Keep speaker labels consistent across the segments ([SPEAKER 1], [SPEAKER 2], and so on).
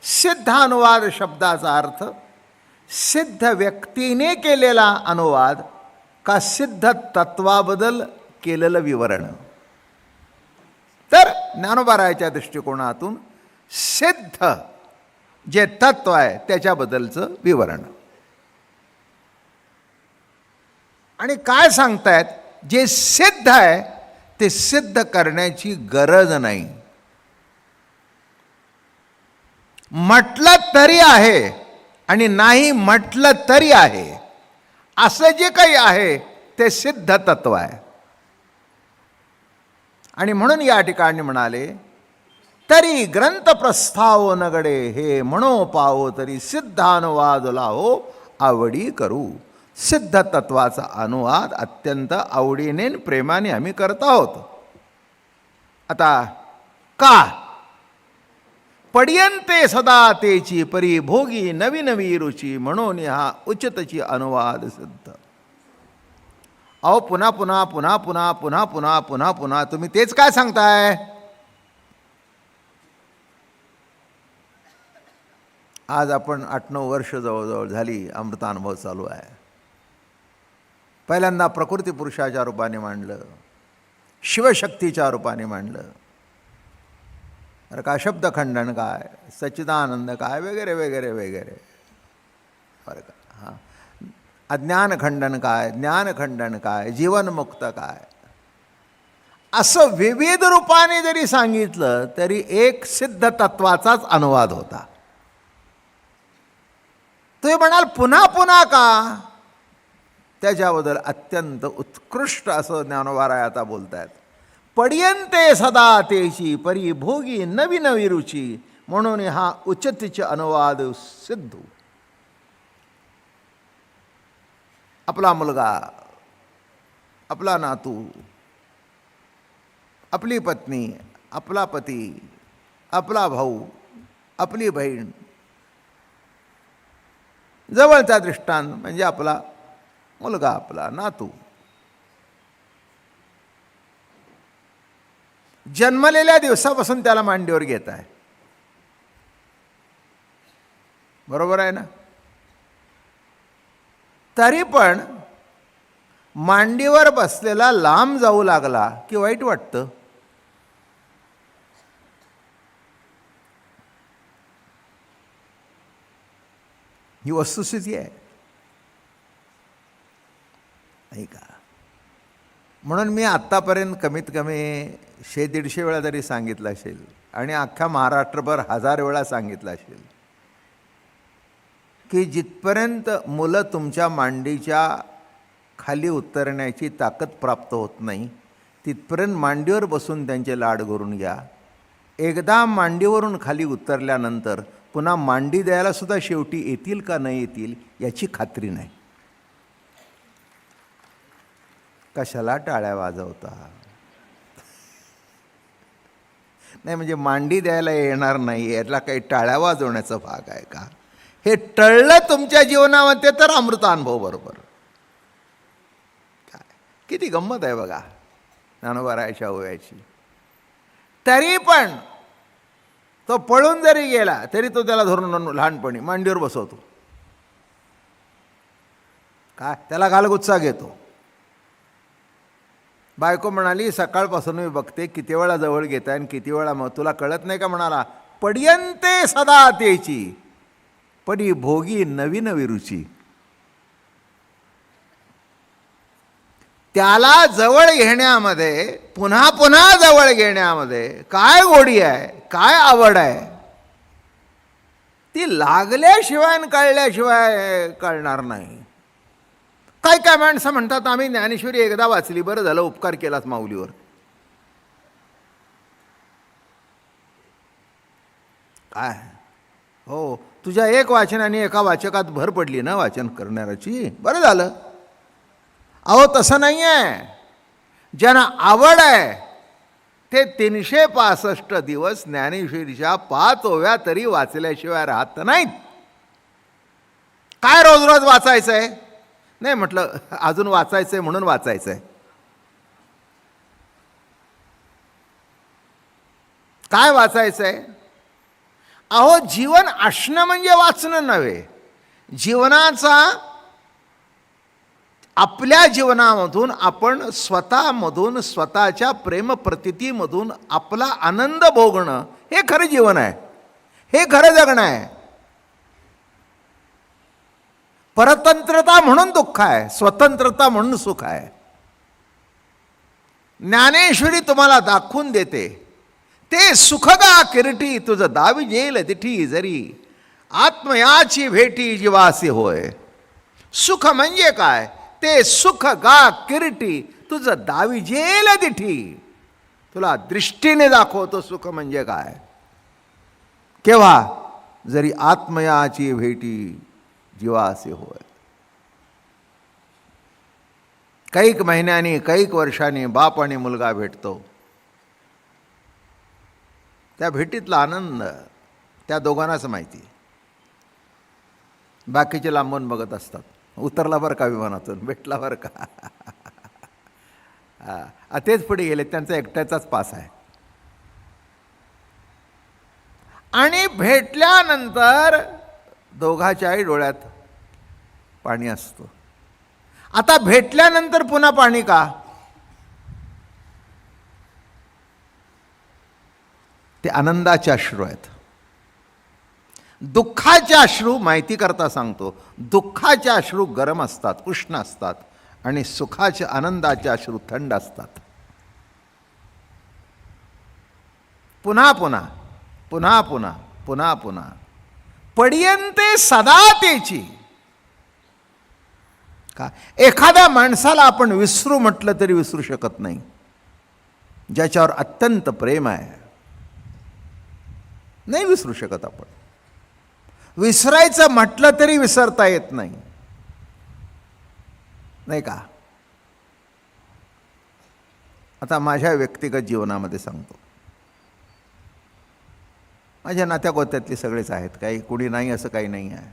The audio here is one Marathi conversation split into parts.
[SPEAKER 1] सिद्धानुवाद शब्दाचा अर्थ सिद्ध व्यक्तीने केलेला अनुवाद का सिद्ध तत्वाबद्दल केलेलं विवरण. तर ज्ञानोबारायाच्या दृष्टिकोनातून सिद्ध जे तत्व आहे त्याच्याबद्दलचं विवरण. आणि काय सांगतायत, जे सिद्ध आहे ते सिद्ध करण्याची गरज नाही. म्हटलं तरी आहे आणि नाही म्हटलं तरी आहे, असं जे काही आहे ते सिद्ध तत्व आहे. आणि म्हणून या ठिकाणी म्हणाले, तरी ग्रंथ प्रस्ताव नगडे हे म्हणो पाहो, तरी सिद्धानुवाद लाहो आवडी करू. सिद्ध तत्वाचा अनुवाद अत्यंत आवडीने प्रेमाने आम्ही करत आहोत. आता का पड्यन्ते सदा तेची परी भोगी नवी नवी रुची, म्हणून हा उचितची अनुवाद सिद्ध. अहो पुन्हा पुन्हा पुन्हा पुन्हा पुन्हा पुन्हा पुन्हा पुन्हा तुम्ही तेच काय सांगताय. आज आपण 8-9 वर्ष जवळजवळ झाली अमृतानुभव चालू आहे. पहिल्यांदा प्रकृती पुरुषाच्या रूपाने मांडलं, शिवशक्तीच्या रूपाने मांडलं. तर का शब्दखंडन काय, सच्चिदानंद काय, वगैरे वगैरे वगैरे. बरं का. हां, अज्ञानखंडन काय, ज्ञानखंडन काय, जीवनमुक्त काय, असं विविध रूपाने जरी सांगितलं तरी एक सिद्ध तत्वाचाच अनुवाद होता. तुम्ही म्हणाल पुन्हा पुन्हा का, त्याच्याबद्दल अत्यंत उत्कृष्ट असं ज्ञानोबाराय आता बोलत आहेत. पड्यन्ते सदा तेची परी भोगी नवी नवी रुची, म्हणून हा उचितचे अनुवाद सिद्ध. आपला मुलगा, आपला नातू, आपली पत्नी, आपला पती, आपला भाऊ, आपली बहीण, जवळचा दृष्टांत म्हणजे आपला मुलगा, आपला नातू. जन्मलेल्या दिवसापासून त्याला मांडीवर घेत आहे. बरोबर आहे ना. तरी पण मांडीवर बसलेला लांब जाऊ लागला की वाईट वाटतं. ही वस्तुस्थिती आहे, नाही का. म्हणून मी आत्तापर्यंत कमीत कमी 100-150 वेळा तरी सांगितलं असेल आणि अख्ख्या महाराष्ट्रभर 1000 वेळा सांगितलं असेल की जिथपर्यंत मुलं तुमच्या मांडीच्या खाली उतरण्याची ताकद प्राप्त होत नाही तिथपर्यंत मांडीवर बसून त्यांचे लाड करून घ्या. एकदा मांडीवरून खाली उतरल्यानंतर पुन्हा मांडी द्यायला सुद्धा शेवटी येतील का नाही येतील याची खात्री नाही. कशाला टाळ्या वाजवता. नाही म्हणजे मांडी द्यायला येणार नाही याला काही टाळ्या वाजवण्याचा भाग आहे का. हे टळलं तुमच्या जीवनामध्ये तर अमृतानुभव बरोबर. काय किती गंमत आहे बघा ज्ञानोबारायाच्या ओव्याची. तरी पण तो पळून जरी गेला तरी तो त्याला धरून लहानपणी मांडीवर बसवतो. काय त्याला गालगुच्चा घेतो. बायको म्हणाली, सकाळपासून मी बघते किती वेळा जवळ घेताय आणि किती वेळा, मग तुला कळत नाही का. म्हणाला, पड्यन्ते सदा तेची पडी भोगी नवी नवी रुची. त्याला जवळ घेण्यामध्ये, पुन्हा पुन्हा जवळ घेण्यामध्ये काय गोडी आहे, काय आवड आहे, ती लागल्याशिवाय आणि कळल्याशिवाय कळणार नाही. काय काय माणसं म्हणतात, आम्ही ज्ञानेश्वरी एकदा वाचली, बरं झालं उपकार केलाच माऊलीवर. काय हो, तुझ्या एक वाचनाने एका वाचकात भर पडली ना वाचन करणाऱ्याची, बरं झालं. अहो तसं नाही आहे. ज्यांना आवड आहे ते 365 दिवस ज्ञानेश्वरीच्या 5 ओव्या तरी वाचल्याशिवाय राहत नाहीत. काय रोज रोज वाचायचं आहे. नाही म्हटलं अजून वाचायचं आहे म्हणून वाचायचं आहे. काय वाचायचं आहे. अहो, जीवन असणं म्हणजे वाचणं नव्हे. जीवनाचा, आपल्या जीवनामधून आपण स्वतःमधून, स्वतःच्या प्रेमप्रतीतीमधून आपला आनंद भोगणं, हे खरं जीवन आहे, हे खरं जगणं आहे. परतंत्रता म्हणून दुःख आहे, स्वतंत्रता म्हणून सुख आहे. ज्ञानेश्वरी तुम्हाला दाखवून देते, ते सुखगा किरटी तुझं दावी जेल दिठी जरी, आत्मयाची भेटी जीवासी होय. सुख म्हणजे काय? ते सुख गा किरटी तुझं दावी जेल दिठी. तुला दृष्टीने दाखवतो सुख म्हणजे काय. केव्हा? जरी आत्मयाची भेटी जीवासी होय. कैक महिन्यांनी, कैक वर्षांनी बाप आणि मुलगा भेटतो. त्या भेटीतला आनंद त्या दोघांनाच माहिती. बाकीचे लांबून बघत असतात, उतरला बरं का विमानातून, भेटला बरं का. तेच पुढे गेले, त्यांचा एकट्याचाच पास आहे. आणि भेटल्यानंतर दोघाच्याही डोळ्यात पाणी असतं. आता भेटल्यानंतर पुन्हा पाणी का? ते आनंदाचे अश्रू आहेत. दुःखाचे अश्रू, माहिती करता सांगतो, दुःखाचे अश्रू गरम असतात, उष्ण असतात, आणि सुखाचे, आनंदाचे अश्रू थंड असतात. पुन्हा पुन्हा पुन्हा पुन्हा पुन्हा पुन्हा पडियंते सदा तेची. का? एखाद्या माणसाला आपण विसरू म्हटलं तरी विसरू शकत नाही, ज्याच्यावर अत्यंत प्रेम आहे. नाही विसरू शकत आपण. विसरायचं म्हटलं तरी विसरता येत नाही, नाही का? आता माझ्या व्यक्तिगत जीवनामध्ये सांगतो. माझ्या नात्यागोत्यातले सगळेच आहेत, काही कुणी नाही असं काही नाही आहे.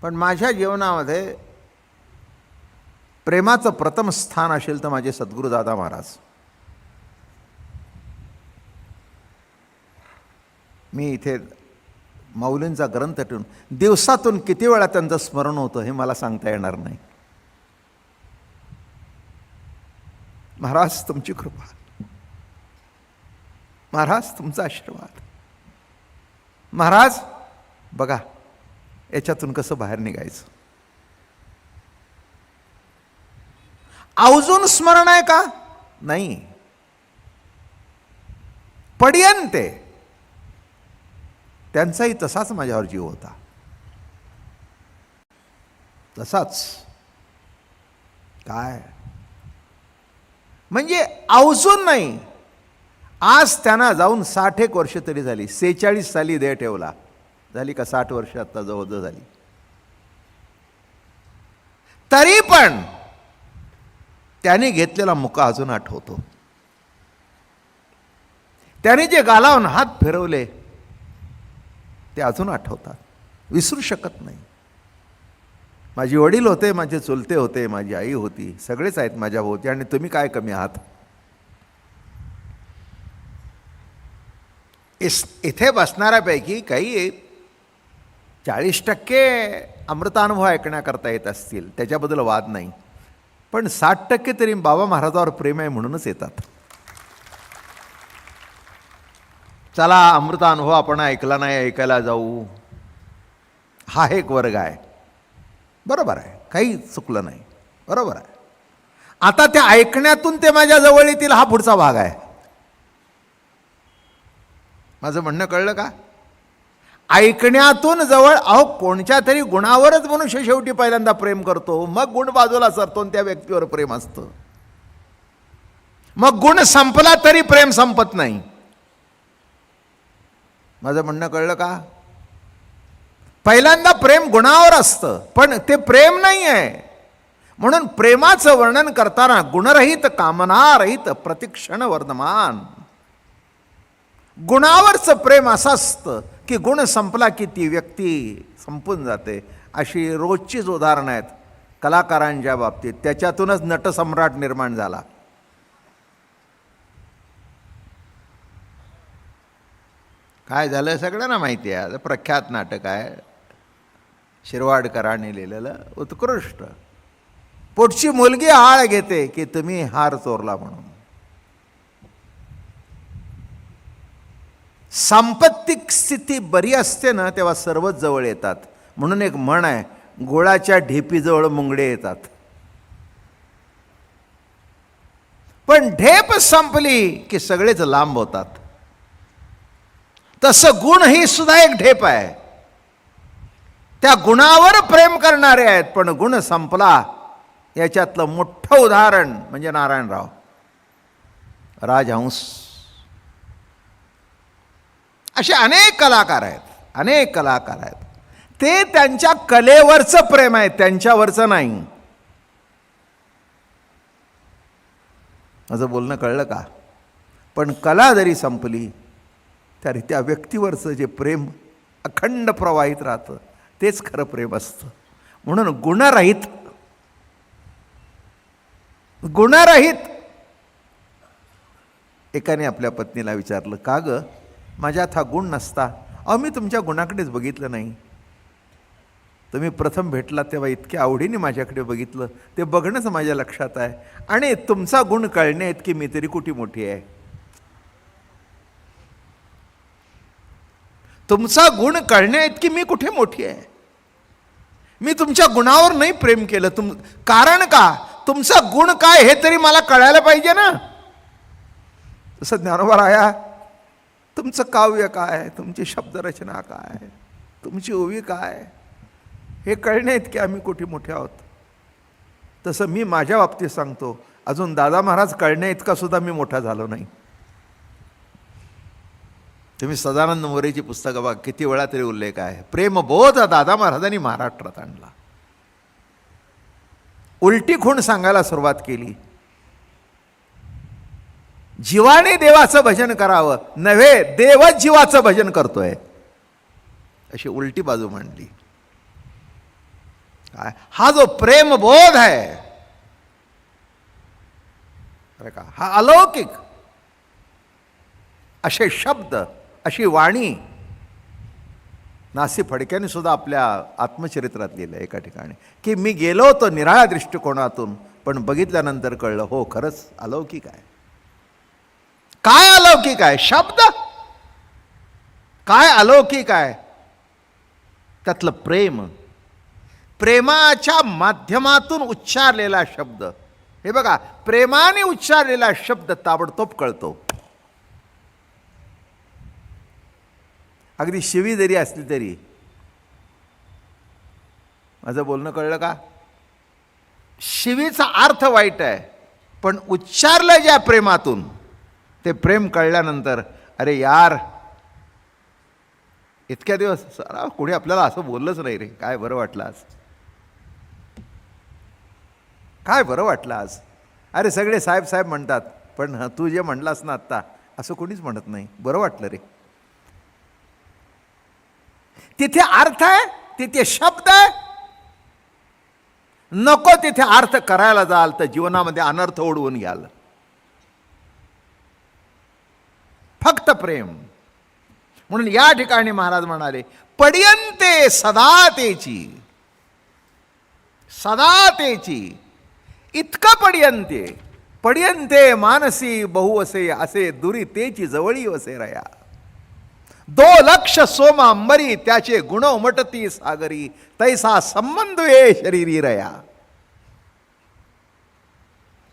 [SPEAKER 1] पण माझ्या जीवनामध्ये प्रेमाचं प्रथम स्थान असेल तर माझे सद्गुरुदादा महाराज. मी इथे माऊलींचा ग्रंथ ठेवून दिवसातून किती वेळा त्यांचं स्मरण होतं हे मला सांगता येणार नाही. महाराज तुमची कृपा, महाराज तुमचा आशीर्वाद, महाराज बघा याच्यातून कसं बाहेर निघायचं. आवर्जून स्मरण आहे का? नाही. पडियंते त्यांचाही तसाच माझ्यावर जीव होता, तसाच. काय म्हणजे आवर्जून नाही. आज त्यांना जाऊन 61 वर्ष तरी झाली. 46 साली देह ठेवला, झाली का 60 वर्ष आता जवळ झाली. तरी पण त्याने घेतलेला मुका अजून आठवतो. त्याने जे गालावून हात फिरवले ते अजून आठवतात, विसरू शकत नाही. माझे वडील होते, माझे चुलते होते, माझी आई होती, सगळेच आहेत माझ्या भोवती. आणि तुम्ही काय कमी आहात. इथे बसणाऱ्यापैकी काही 40% अमृतानुभव ऐकण्याकरता येत असतील, त्याच्याबद्दल वाद नाही. पण 60% तरी बाबा महाराजावर प्रेम आहे म्हणूनच येतात. चला अमृतानुभव आपण ऐकला नाही, ऐकायला जाऊ, हा एक वर्ग आहे. बरोबर आहे, काही चुकलं नाही, बरोबर आहे. आता त्या ऐकण्यातून ते माझ्या जवळ येतील हा पुढचा भाग आहे. माझं म्हणणं कळलं का? ऐकण्यातून जवळ, अहो कोणत्या तरी गुणावरच मनुष्य शेवटी पहिल्यांदा प्रेम करतो, मग गुण बाजूला सरतो, त्या व्यक्तीवर प्रेम असतं. मग गुण संपला तरी प्रेम संपत नाही. माझं म्हणणं कळलं का? पहिल्यांदा प्रेम गुणावर असतं, पण ते प्रेम नाही आहे. म्हणून प्रेमाचं वर्णन करताना गुणरहित, कामनारहित, प्रतिक्षण वर्धमान. गुणावरचं प्रेम असं असतं की गुण संपला की ती व्यक्ती संपून जाते. अशी रोजचीच उदाहरणं आहेत कलाकारांच्या बाबतीत. त्याच्यातूनच नटसम्राट निर्माण झाला. काय झालं सगळ्यांना माहिती आहे. प्रख्यात नाटक आहे, शिरवाडकरांनी लिहिलेलं, उत्कृष्ट. पोटची मुलगी आळ घेते की तुम्ही हार चोरला म्हणून. सांपत्तिक स्थिती बरी असते ना तेव्हा सर्वच जवळ येतात. म्हणून एक म्हण आहे, गुळाच्या ढेपीजवळ मुंगडे येतात. पण ढेप संपली की सगळेच लांब होतात. तसं गुण ही सुद्धा एक ढेप आहे. त्या गुणावर प्रेम करणारे आहेत, पण गुण संपला. याच्यातलं मोठं उदाहरण म्हणजे नारायणराव, राजहंस. असे अनेक कलाकार आहेत, अनेक कलाकार आहेत. ते त्यांच्या कलेवरचं प्रेम आहे, त्यांच्यावरचं नाही. माझं बोलणं कळलं का? पण कला जरी संपली तरी त्या व्यक्तीवरचं जे प्रेम अखंड प्रवाहित राहतं तेच खरं प्रेम असतं. म्हणून गुणरहित, गुणरहित. एकाने आपल्या पत्नीला विचारलं, का ग माझ्यात हा गुण नसता? अहो मी तुमच्या गुणाकडेच बघितलं नाही. तुम्ही प्रथम भेटला तेव्हा इतक्या आवडीने माझ्याकडे बघितलं, ते बघणंच माझ्या लक्षात आहे. आणि तुमचा गुण कळणे इतकी मी तरी कुठे मोठी आहे. तुमचा गुण कळणे इतकी मी कुठे मोठी आहे. मी तुमच्या गुणावर नाही प्रेम केलं. कारण का? तुमचा गुण काय हे तरी मला कळायला पाहिजे ना. तसं ज्ञानोबा राया, तुमचं काव्य काय, तुमची शब्दरचना काय, तुमची ओवी काय, हे कळणे इतके आम्ही कुठे मोठे आहोत. तसं मी माझ्या बाबतीत सांगतो, अजून दादा महाराज कळणे इतका सुद्धा मी मोठा झालो नाही. तुम्ही सदानंद मोरेची पुस्तकं बघा, किती वेळा तरी उल्लेख आहे. प्रेमबोध दादा महाराजांनी महाराष्ट्रात आणला. उलटी खूण सांगायला सुरुवात केली. जीवाने देवाचं भजन करावं, नव्हे देवच जीवाचं भजन करतोय, अशी उलटी बाजू मांडली. हा जो प्रेमबोध आहे, अरे का, हा अलौकिक. असे शब्द, अशी वाणी नासी फडक्याने सुद्धा आपल्या आत्मचरित्रात लिहिलं एका ठिकाणी, की मी गेलो होतो निराळ्या दृष्टिकोनातून, पण बघितल्यानंतर कळलं हो खरंच अलौकिक आहे. काय अलौकिक आहे? शब्द. काय अलौकिक आहे? त्यातलं प्रेम, प्रेमाच्या माध्यमातून उच्चारलेला शब्द. हे बघा, प्रेमाने उच्चारलेला शब्द ताबडतोब कळतो. अगदी शिवी जरी असली तरी. माझं बोलणं कळलं का? शिवीचा अर्थ वाईट आहे, पण उच्चारलं ज्या प्रेमातून, ते प्रेम कळल्यानंतर अरे यार, इतक्या दिवस कोणी आपल्याला असं बोललंच नाही रे, काय बरं वाटलं आज, काय बरं वाटलं आज. अरे सगळे साहेब साहेब म्हणतात, पण तू जे म्हणलास ना आत्ता, असं कोणीच म्हणत नाही. बरं वाटलं रे. तिथे अर्थ आहे, तिथे शब्द आहे. नको तिथे अर्थ करायला जाल तर जीवनामध्ये अनर्थ ओढवून घ्याल. फक्त प्रेम. म्हणून या ठिकाणी महाराज म्हणाले, पड्यन्ते सदा तेची, सदा तेची. इतकं पड्यन्ते, पड्यन्ते मानसी बहु असे, असे दुरी तेची जवळी वसे रया. 2 लक्ष सोम अंबरी, त्याचे गुण उमटती सागरी, तैसा संबंध ये शरीरी रया.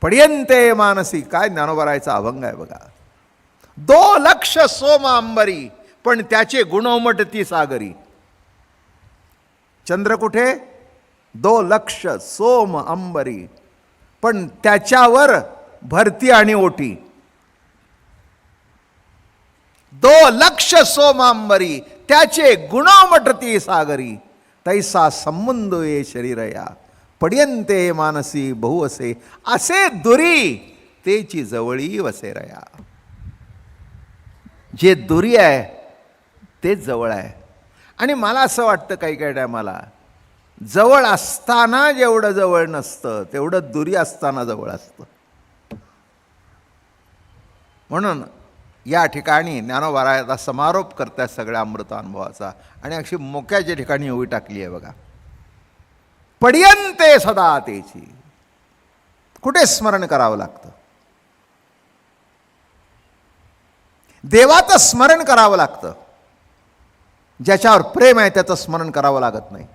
[SPEAKER 1] पड्यन्ते मानसी, काय ज्ञानोबरायचा अभंग आहे बघा. 2 लक्ष सोम अंबरी, पण त्याचे गुण उमटती सागरी. चंद्र कुठे? 2 लक्ष सोम अंबरी, पण त्याच्यावर भरती आणि ओटी. 2 लक्ष सोमांबरी, त्याचे गुण उमटती सागरी, तैसा संबंध ये शरीरया. पड्यन्ते मानसी बहु असे, असे दुरी तेची जवळी वसेरया. जे दुरी आहे तेच जवळ आहे. आणि मला असं वाटतं काही काही टायमाला, जवळ असताना जेवढं जवळ नसतं तेवढं दुरी असताना जवळ असतं. म्हणून या ठिकाणी ज्ञानोबारायाचा समारोप करतात सगळ्या अमृतानुभवाचा, आणि अशी मोक्याच्या ठिकाणी उभी टाकली आहे बघा. पडियंते सदा तेची. कुठे स्मरण करावं लागतं? देवाचं स्मरण करावं लागतं. ज्याच्यावर प्रेम आहे त्याचं स्मरण करावं लागत नाही.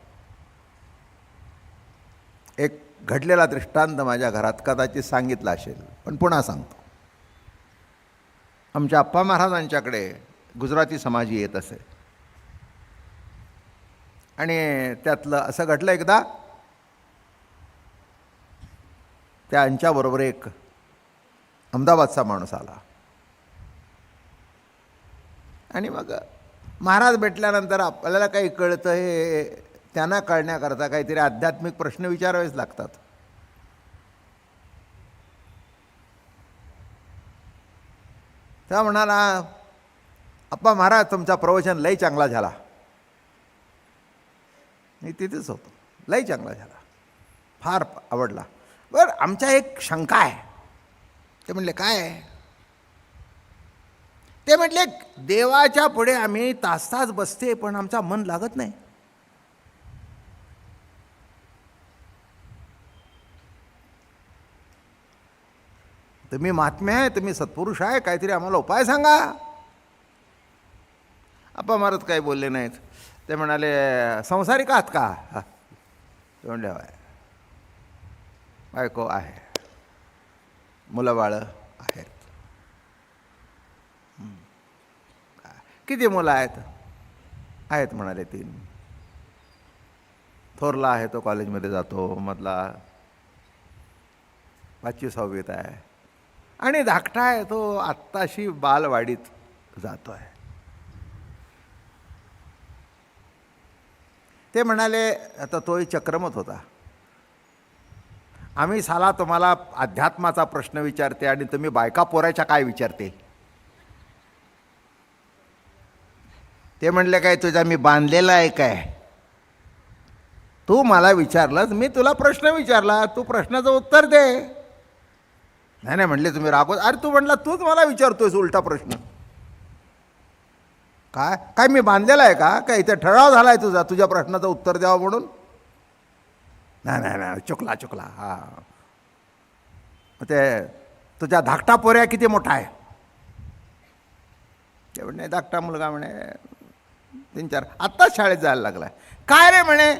[SPEAKER 1] एक घडलेला दृष्टांत माझ्या घरात कदाचित सांगितला असेल, पण पुन्हा सांगतो. आमच्या अप्पा महाराजांच्याकडे गुजराती समाजी येत असे, आणि त्यातलं असं घडलं एकदा, त्यांच्याबरोबर एक अहमदाबादचा माणूस आला, आणि मग महाराज भेटल्यानंतर आपल्याला काही कळतं हे त्यांना कळण्याकरता काहीतरी आध्यात्मिक प्रश्न विचारावेच लागतात. तेव्हा म्हणाला, अप्पा महाराज तुमचा प्रवचन लई चांगला झाला. मी तिथेच होतो. लई चांगला झाला, फार आवडला. बरं, आमच्या एक शंका आहे. ते म्हणले, काय आहे? ते म्हटले, देवाच्या पुढे आम्ही तास तास बसते पण आमचा मन लागत नाही. तुम्ही महात्मे आहे, तुम्ही सत्पुरुष आहे, काहीतरी आम्हाला उपाय सांगा. अप्पा महाराज काही बोलले नाहीत. ते म्हणाले, संसारिक आहात का? ते म्हणले, बायको आहे, मुलं बाळं आहेत. किती मुलं आहेत? आहेत म्हणाले 3. थोरला आहे तो कॉलेजमध्ये जातो, मधला 5वी-6वीत आहे, आणि धाकटा आहे तो आत्ताशी बालवाडीत जातो आहे. ते म्हणाले, आता तोही चक्रमत होता, आम्ही साला तुम्हाला अध्यात्माचा प्रश्न विचारते आणि तुम्ही बायका पोराच्या काय विचारते? ते म्हणले, काय तुझा मी बांधलेला आहे काय? तू मला विचारलंस, मी तुला प्रश्न विचारला, तू प्रश्नाचं उत्तर दे. नाही नाही म्हणले, तुम्ही रागवत. अरे तू म्हणला, तूच मला विचारतोयस उलटा प्रश्न. काय काय मी बांधलेला आहे का? काय इथे ठराव झाला आहे तुझा तुझ्या प्रश्नाचं उत्तर द्यावं म्हणून? नाही नाही नाही, चुकला चुकला. हां, ते तुझ्या धाकटा पोऱ्या किती मोठा आहे? ते म्हणे, धाकटा मुलगा म्हणे 3-4, आत्ताच शाळेत जायला लागला. काय रे म्हणे,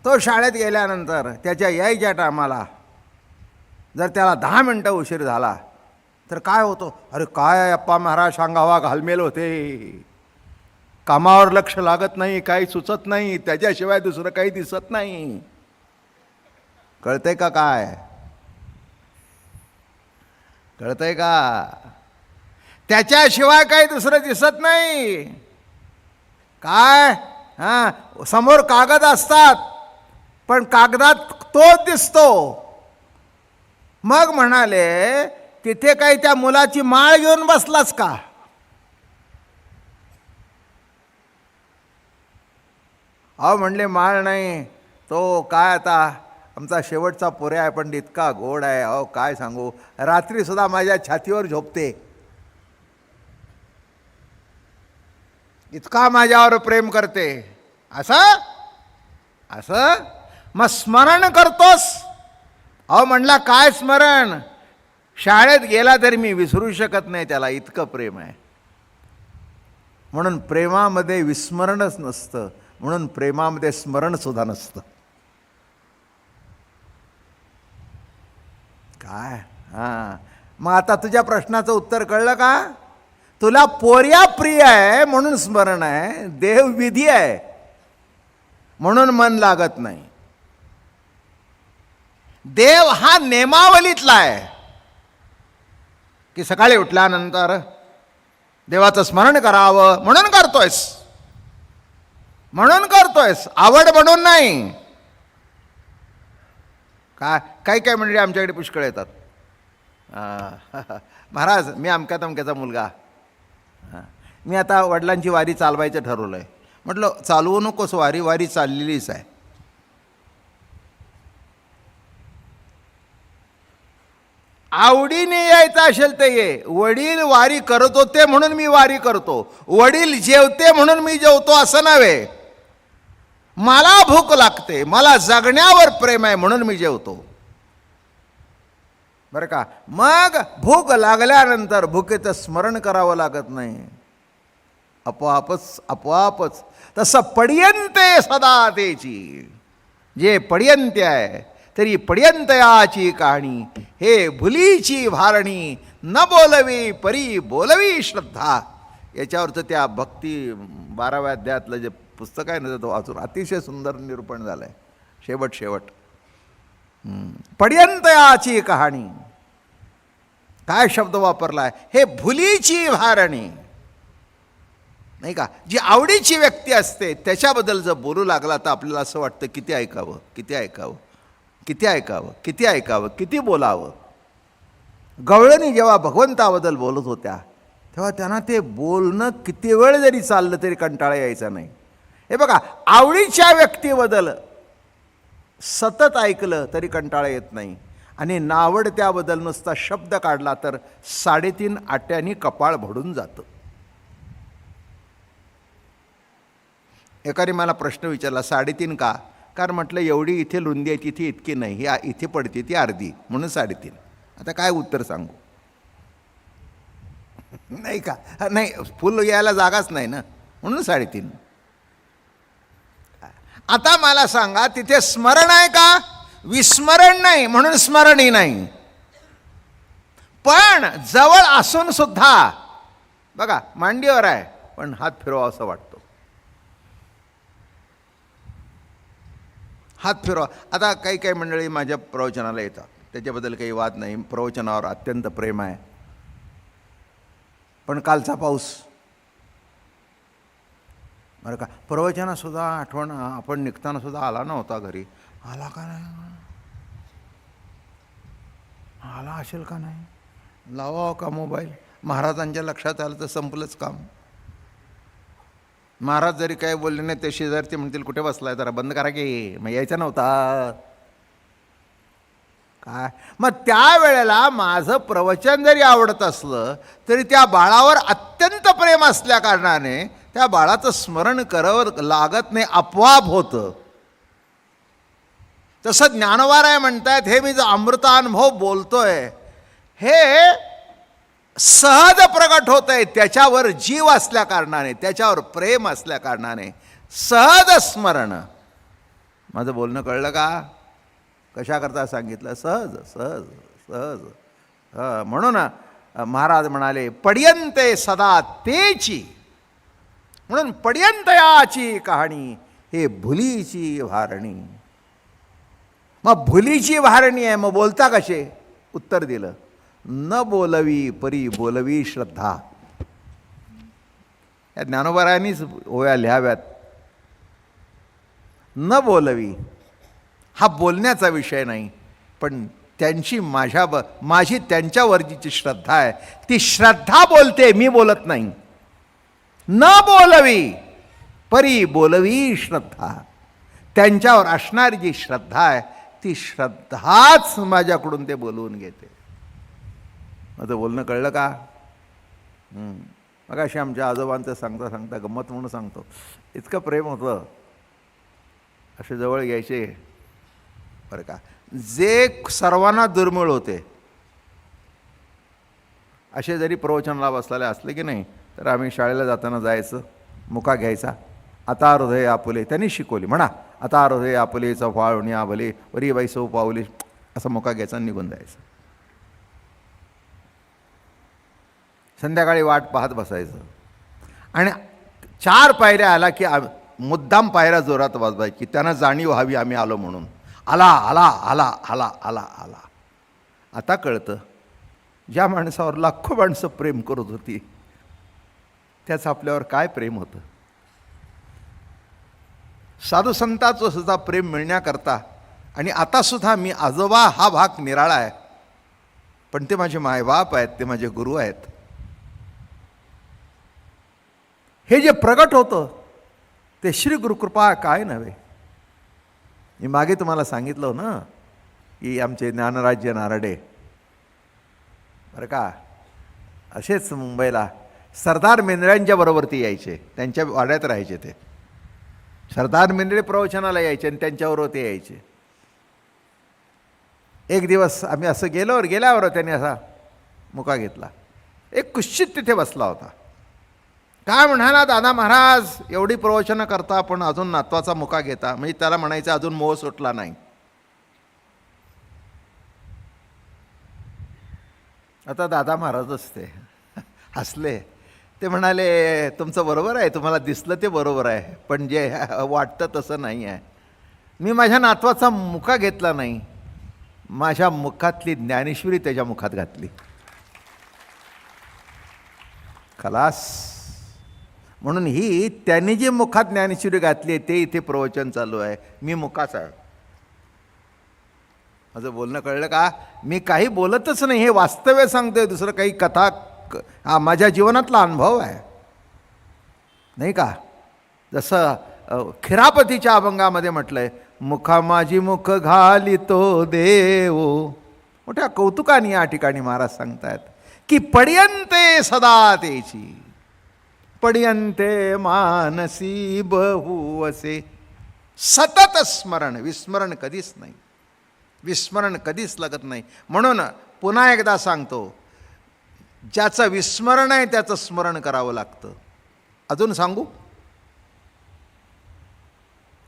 [SPEAKER 1] तो शाळेत गेल्यानंतर त्याच्या यायच्या टायमाला जर त्याला 10 मिनटं उशीर झाला तर काय होतो? अरे काय अप्पा महाराज सांगावा, घालमेल होते, कामावर लक्ष लागत नाही, काही सुचत नाही, त्याच्याशिवाय दुसरं काही दिसत नाही. कळतंय का? काय कळतंय का? त्याच्याशिवाय काही दुसरं दिसत नाही. काय? हां, समोर कागद असतात पण कागदात तोच दिसतो. मग म्हणाले, तिथे काही त्या मुलाची माळ घेऊन बसलास का? अहो म्हणले, माळ नाही, तो काय आता आमचा शेवटचा पोऱ्या आहे पण इतका गोड आहे, अहो काय सांगू, रात्रीसुद्धा माझ्या छातीवर झोपते, इतका माझ्यावर प्रेम करते. असं असं मग स्मरण करतोस? अहो म्हणला, काय स्मरण? शाळेत गेला तरी मी विसरू शकत नाही त्याला, इतकं प्रेम आहे. म्हणून प्रेमामध्ये विस्मरणच नसतं, म्हणून प्रेमामध्ये स्मरणसुद्धा नसतं. काय? हां, मग आता तुझ्या प्रश्नाचं उत्तर कळलं का? तुला पोर्या प्रिय आहे म्हणून स्मरण आहे, देव विधी आहे म्हणून मन लागत नाही. देव हा नेमावलीतला आहे की सकाळी उठल्यानंतर देवाचं स्मरण करावं म्हणून करतोयस, म्हणून करतोयस, आवड म्हणून नाही. काही काय मंडळी आमच्याकडे पुष्कळ येतात. महाराज मी अमक्या तमक्याचा मुलगा, मी आता वडिलांची वारी चालवायचं ठरवलं आहे. म्हटलं, चालवू नकोस वारी, वारी चाललेलीच आहे. आवडीने यायचं असेल तर ये. वडील वारी करत होते म्हणून मी वारी करतो, वडील जेवते म्हणून मी जेवतो असं नव्हे. मला भूक लागते, मला जगण्यावर प्रेम आहे म्हणून मी जेवतो, बरं का. मग भूक लागल्यानंतर भुकेचं स्मरण करावं लागत नाही, आपोआपच. तसं पड्यन्ते सदा तेची, जे पड्यन्ते आहे तरी पड्यंतयाची कहाणी. हे भुलीची भारणी, न बोलवी परी बोलवी श्रद्धा. याच्यावरचं त्या भक्ती 12व्या अध्यायातलं जे पुस्तक आहे ना, तो वाचून अतिशय सुंदर निरूपण झालं आहे. शेवट पड्यंतयाची कहाणी. काय शब्द वापरला आहे, हे भुलीची भारणी, नाही का. जी आवडीची व्यक्ती असते त्याच्याबद्दल जर बोलू लागला तर आपल्याला असं वाटतं किती ऐकावं, किती बोलावं. गवळणी जेव्हा भगवंताबद्दल बोलत होत्या तेव्हा त्यांना ते बोलणं किती वेळ जरी चाललं तरी कंटाळा यायचा नाही. हे बघा, आवडीच्या व्यक्तीबद्दल सतत ऐकलं तरी कंटाळा येत नाही, आणि नावडत्याबद्दल नुसता शब्द काढला तर 3.5 आट्यानी कपाळ भडून जातं. एकाने मला प्रश्न विचारला, 3.5 का? कारण म्हटलं एवढी इथे रुंदी आहे, तिथे इतकी नाही, ही इथे पडते ती अर्धी, म्हणून 3.5. आता काय उत्तर सांगू, नाही का. नाही, फुल यायला जागाच नाही ना, म्हणून 3.5. आता मला सांगा, तिथे स्मरण आहे का? विस्मरण नाही, म्हणून स्मरणही नाही. पण जवळ असून सुद्धा बघा, मांडीवर आहे पण हात फिरवा असं वाटतो, हात फिरवा. आता काही मंडळी माझ्या प्रवचनाला येतात, त्याच्याबद्दल काही वाद नाही, प्रवचनावर अत्यंत प्रेम आहे. पण कालचा पाऊस, बरं का, प्रवचनासुद्धा आठवण आपण निघतानासुद्धा आला नव्हता घरी. आला का नाही, आला असेल का नाही, लावा का मोबाईल. महाराजांच्या लक्षात आलं तर संपलंच काम. महाराज जरी काय बोलले नाही, ते शेजारी ते म्हणतील कुठे बसलाय, जरा बंद करा की, मग यायचा नव्हता काय. मग त्यावेळेला माझं प्रवचन जरी आवडत असलं तरी त्या बाळावर अत्यंत प्रेम असल्या कारणाने त्या बाळाचं स्मरण करावं लागत नाही, आपोआप होतं. तसं ज्ञानवाराय म्हणतायत, हे मी जो अमृतानुभव बोलतोय हे सहज प्रगट होत आहे, त्याच्यावर जीव असल्या कारणाने, त्याच्यावर प्रेम असल्या कारणाने सहज स्मरण. माझं बोलणं कळलं का? कशा करता सांगितलं, सहज सहज सहज. म्हणून महाराज म्हणाले, पड्यन्ते सदा तेची, म्हणून पड्यंतयाची कहाणी, हे भुलीची भारणी. मग भुलीची भारणी आहे, मग बोलता कसे? उत्तर दिलं, न बोलवी परी बोलवी श्रद्धा. या ज्ञानोबारायांनीच ओव्या लिहाव्यात. न बोलवी हा बोलण्याचा विषय नाही, पण त्यांची माझी त्यांच्यावरची जी श्रद्धा आहे ती श्रद्धा बोलते, मी बोलत नाही. न बोलवी परी बोलवी श्रद्धा. त्यांच्यावर असणारी जी श्रद्धा आहे ती श्रद्धाच माझ्याकडून ते बोलवून घेते. माझं बोलणं कळलं का? मग अशी आमच्या आजोबांचं सांगता सांगता गंमत म्हणून सांगतो, इतकं प्रेम होतं, असे जवळ घ्यायचे बरं का, जे सर्वांना दुर्मिळ होते. असे जरी प्रवचनाला बसलेले असले की नाही, तर आम्ही शाळेला जाताना जायचं, मुका घ्यायचा, आता हृदय आपुले, त्यांनी शिकवली म्हणा, आता हृदय आपुलेचा फाळणी आभले वरी बाई सौ पावले, असा मुका घ्यायचा निघून जायचं. संध्याकाळी वाट पाहत बसायचं, आणि 4 पायऱ्या आला की मुद्दाम पायऱ्या जोरात वाजवायची, त्यांना जाणीव व्हावी आम्ही आलो म्हणून. आला आला आला आला आला आला. आता कळतं, ज्या माणसावर लाखो माणसं प्रेम करत होती त्याचं आपल्यावर काय प्रेम होतं. साधू संतांचं सुद्धा प्रेम मिळण्याकरता, आणि आतासुद्धा मी आजोबा हा भाग निराळा आहे, पण ते माझे मायबाप आहेत, ते माझे गुरु आहेत. हे जे प्रगट होतं ते श्री गुरुकृपा काय नव्हे. मी मागे तुम्हाला सांगितलं ना की आमचे ज्ञानराज्य नारडे बरं का. असेच मुंबईला सरदार मेंढऱ्यांच्या बरोबर ते यायचे, त्यांच्या वाड्यात राहायचे ते. सरदार मेंढरे प्रवचनाला यायचे आणि त्यांच्याबरोबर ते यायचे. एक दिवस आम्ही असं गेल्यावर त्यांनी असा मुका घेतला. एक कुश्चित तिथे बसला होता. काय म्हणाला, दादा महाराज एवढी प्रवचनं करता पण अजून नातवाचा मुका घेता. म्हणजे त्याला म्हणायचं अजून मोह सुटला नाही. आता दादा महाराजच ते हसले. ते म्हणाले, तुमचं बरोबर आहे, तुम्हाला दिसलं ते बरोबर आहे, पण जे वाटतं तसं नाही आहे. मी माझ्या नातवाचा मुका घेतला नाही, माझ्या मुखातली ज्ञानेश्वरी त्याच्या मुखात घातली. खलास. म्हणून ही त्यांनी जी मुखात ज्ञानेश्वरी घातली आहे ते इथे प्रवचन चालू आहे. मी मुखाच आहे. माझं बोलणं कळलं का? मी काही बोलतच नाही, हे वास्तव्य सांगतोय, दुसरं काही कथा. हा माझ्या जीवनातला अनुभव आहे, नाही का. जसं खिरापतीच्या अभंगामध्ये म्हटलंय, मुखा माझी मुख घालितो देव. मोठ्या कौतुकाने या ठिकाणी महाराज सांगतायत की पड्यन्ते सदा तेची, पड्यन्ते मानसी बहु असे. सतत स्मरण, विस्मरण कधीच नाही, विस्मरण कधीच लागत नाही. म्हणून पुन्हा एकदा सांगतो, ज्याचं विस्मरण आहे त्याचं स्मरण करावं लागतं. अजून सांगू,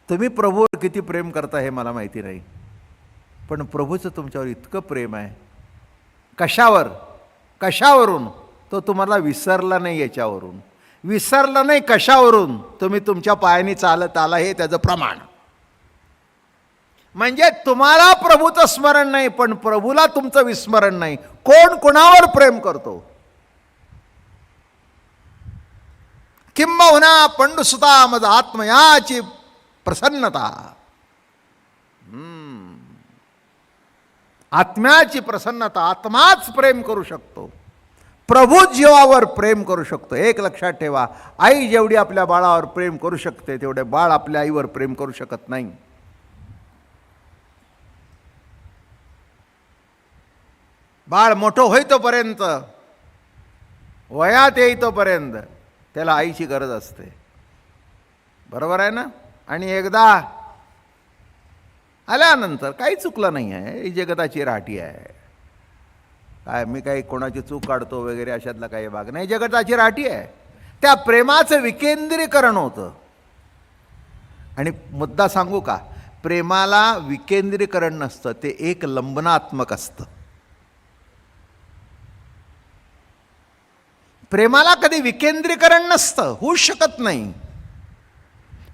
[SPEAKER 1] तुम्ही प्रभूवर किती प्रेम करता हे मला माहिती नाही, पण प्रभूचं तुमच्यावर इतकं प्रेम आहे. कशावर, कशावरून? तो तुम्हाला विसरला नाही, याच्यावरून विसरला नाही. कशावरून? तुम्ही तुमच्या पायाने चालत आला हे त्याचं प्रमाण. म्हणजे तुम्हाला प्रभूचं स्मरण नाही, पण प्रभूला तुमचं विस्मरण नाही. कोण कोणावर प्रेम करतो? किंबहुना पंडुसुता मज आत्मयाची प्रसन्नता. आत्म्याची प्रसन्नता. आत्माच प्रेम करू शकतो, प्रभू जीवावर प्रेम करू शकतो. एक लक्षात ठेवा, आई जेवढी आपल्या बाळावर प्रेम करू शकते तेवढे बाळ आपल्या आईवर प्रेम करू शकत नाही. बाळ मोठं होईतोपर्यंत, वयात येईतोपर्यंत त्याला आईची गरज असते. बरोबर आहे ना. आणि एकदा आल्यानंतर काही चुकलं नाही आहे, ही जगताची राठी आहे. काय मी काही कोणाची चूक काढतो वगैरे अशातला काही भाग नाही, जगताची राठी आहे. त्या प्रेमाचं विकेंद्रीकरण होतं. आणि मुद्दा सांगू का, प्रेमाला विकेंद्रीकरण नसतं, ते एक लंबनात्मक असतं. प्रेमाला कधी विकेंद्रीकरण नसतं, होऊच शकत नाही.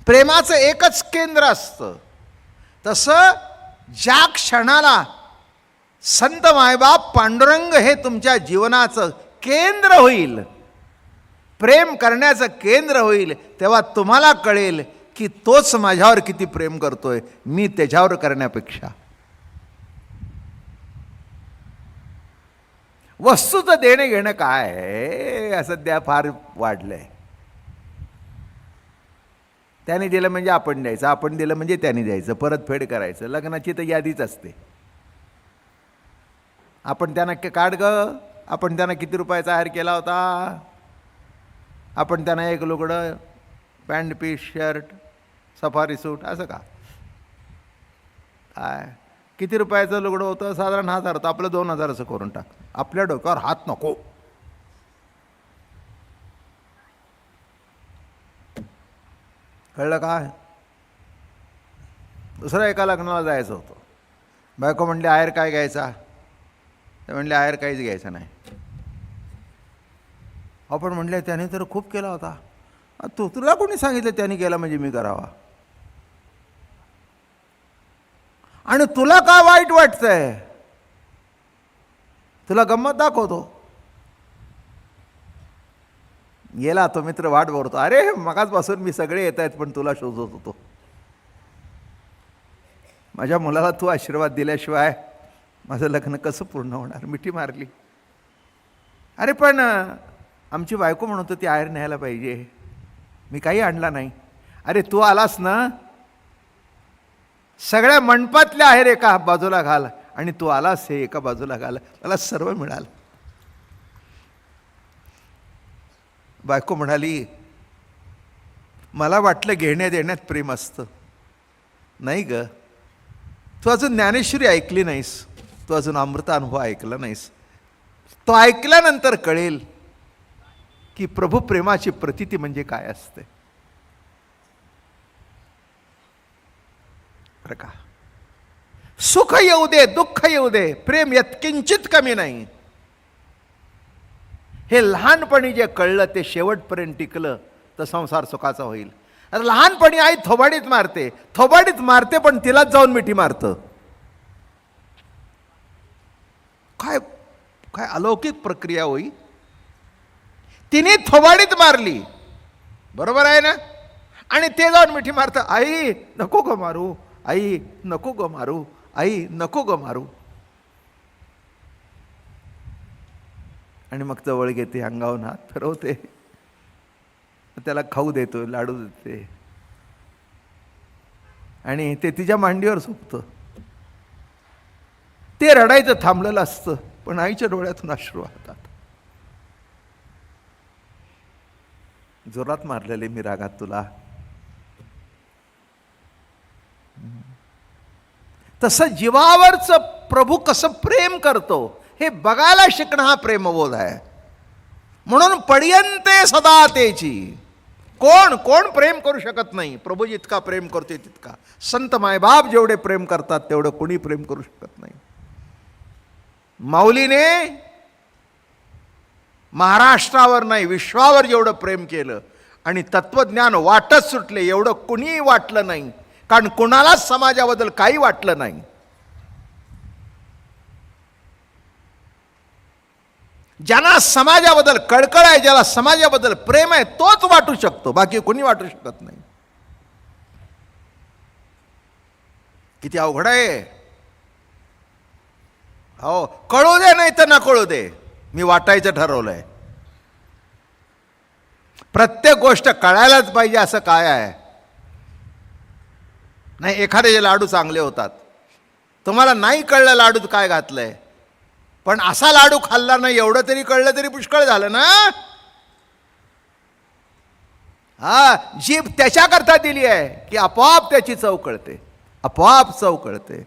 [SPEAKER 1] प्रेमाचं एकच केंद्र असतं. तसं ज्या क्षणाला संत मायबाप पांडुरंग हे तुमच्या जीवनाचं केंद्र होईल, प्रेम करण्याचं केंद्र होईल, तेव्हा तुम्हाला कळेल की तोच माझ्यावर किती प्रेम करतोय, मी त्याच्यावर करण्यापेक्षा. वस्तूचं देणं घेणं काय आहे, सध्या फार वाढलंय. त्याने दिलं म्हणजे आपण द्यायचं, आपण दिलं म्हणजे त्याने द्यायचं, परतफेड करायचं. लग्नाची तर यादीच असते. आपण त्यांना काढ ग, आपण त्यांना किती रुपयाचा हार केला होता, आपण त्यांना एक लुगडं, पॅन्ट पीस, शर्ट, सफारी सूट, असं का? काय किती रुपयाचं लुगडं होतं? साधारण 1000 होतं, आपलं 2000 करून टाक. आपल्या डोक्यावर हात नको. कळलं का? दुसऱ्या एका लग्नाला जायचं होतं. बायको म्हणली आहेर काय घ्यायचा? ते म्हणले आहेर काहीच घ्यायचं नाही. आपण म्हणले त्याने तर खूप केला होता. तुला कोणी सांगितलं त्याने केला म्हणजे मी करावा? आणि तुला काय वाईट वाटतंय? तुला गंमत दाखवतो. गेला तो मित्र वाट बघतो. अरे मगाचपासून मी सगळे येत आहेत पण तुला शोधत होतो. माझ्या मुलाला तू आशीर्वाद दिल्याशिवाय माझं लग्न कसं पूर्ण होणार? मिठी मारली. अरे पण आमची बायको म्हणत होती आहेर न्यायला पाहिजे, मी काही आणला नाही. अरे तू आलास ना, सगळ्या मंडपातल्या आहेर एका बाजूला घाल आणि तू आलास हे एका बाजूला घाल, मला सर्व मिळालं. बायको म्हणाली, मला वाटलं घेण्या देण्यात प्रेम असतं. नाही ग, तू अजून ज्ञानेश्वरी ऐकली नाहीस, तू अजून अमृतानुभव ऐकला नाहीस. तो ऐकल्यानंतर कळेल की प्रभू प्रेमाची प्रतीती म्हणजे काय असते. बरं का, सुख येऊ दे दुःख येऊ दे, प्रेम यत्किंचित कमी नाही. हे लहानपणी जे कळलं ते शेवटपर्यंत टिकलं तर संसार सुखाचा होईल. आता लहानपणी आई थोबाडीत मारते, थोबाडीत मारते, पण तिलाच जाऊन मिठी मारतं. काय काय अलौकिक प्रक्रिया होई. तिने थोबाडीत मारली, बरोबर आहे ना, आणि ते जाऊन मिठी मारतं. आई नको ग मारू, आई नको ग मारू, आई नको ग मारू. आणि मग जवळ घेते, अंगावून हात फिरवते, त्याला खाऊ देतो, लाडू देते, आणि ते तिच्या मांडीवर झोपतं. ते रडायचं थांबलेलं असतं, पण आईच्या डोळ्यातून अश्रू वाहतात. जोरात मारलेले मी रागात तुला. तसं जीवावरचं प्रभू कसं प्रेम करतो हे बघायला शिकणं हा प्रेमबोध आहे. म्हणून पर्यंते सदा तेची. कोण कोण प्रेम करू शकत नाही, प्रभू जितका प्रेम करतोय तितका. संत मायबाप जेवढे प्रेम करतात तेवढं कोणी प्रेम करू शकत नाही. माऊलीने महाराष्ट्रावर नाही विश्वावर जेवढं प्रेम केलं, आणि तत्वज्ञान वाटच सुटले एवढं कुणीही वाटलं नाही. कारण कुणालाच समाजाबद्दल काही वाटलं नाही. ज्यांना समाजाबद्दल कळकळ आहे, ज्याला समाजाबद्दल प्रेम आहे, तोच वाटू शकतो, बाकी कोणी वाटू शकत नाही. किती अवघड आहे. हो, कळू दे नाही तर न कळू दे, मी वाटायचं ठरवलंय. प्रत्येक गोष्ट कळायलाच पाहिजे असं काय आहे. नाही, एखाद्याचे लाडू चांगले होतात, तुम्हाला नाही कळलं लाडूत काय घातलंय, पण असा लाडू खाल्ला नाही एवढं तरी कळलं तरी पुष्कळ झालं ना. हा, जीभ त्याच्याकरता दिली आहे की आपोआप त्याची चव कळते, आपोआप चव कळते.